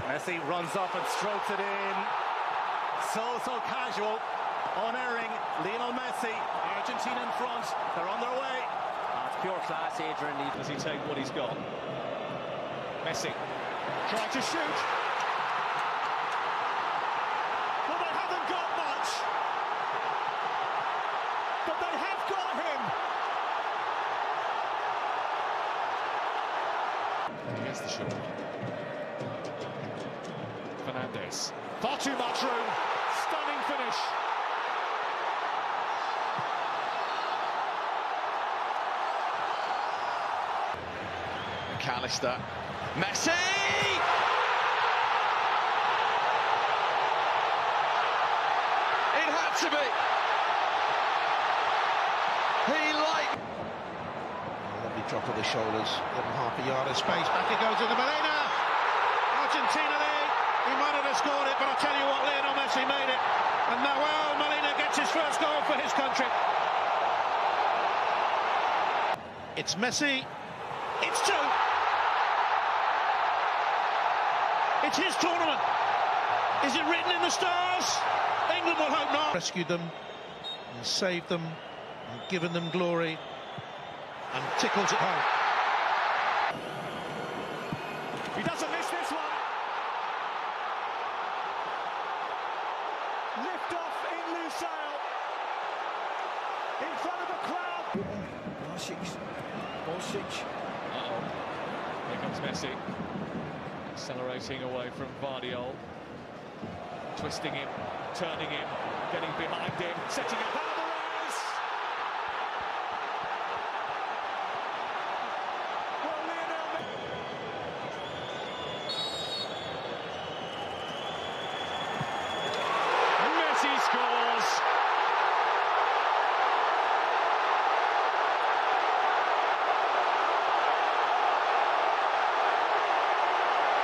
Messi runs up and strokes it in. So casual, unerring. Lionel Messi, Argentina in front. They're on their way. That's pure class, Adrian. Does he take what he's got? Messi trying to shoot. Well, they haven't got much, but they have got him. Here's the shot. Fernandez. Far too much room. Stunning finish. McAllister. Messi! It had to be. He liked. Lovely drop of the shoulders. Little half a yard of space. Back it goes into Molina. Argentina lead. He might have scored it, but I'll tell you what, Lionel Messi made it. And now, Molina gets his first goal for his country. It's Messi. It's two. It's his tournament. Is it written in the stars? England will hope not. Rescued them and saved them and given them glory and tickles it home. He doesn't miss this one. Lift off in Lusail. In front of the crowd. Uh-oh. Here comes Messi. Accelerating away from Vardiol. Twisting him, turning him, getting behind him, setting up Alvarez. Well, Lionel Messi scores.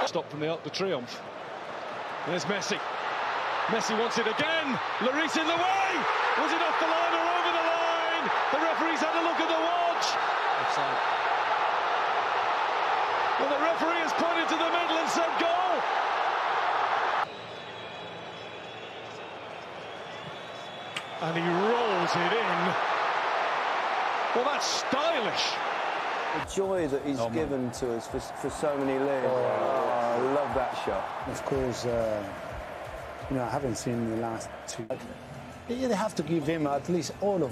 Stop from the Arc de Triomphe. There's Messi. Messi wants it again. Lloris in the way. Was it off the line or over the line? The referee's had a look at the watch. Offside. Well, the referee has pointed to the middle and said goal. And he rolls it in. Well, that's stylish. The joy that he's given to us for so many years. I love that shot. Of course, I haven't seen the last two. They have to give him at least all of it.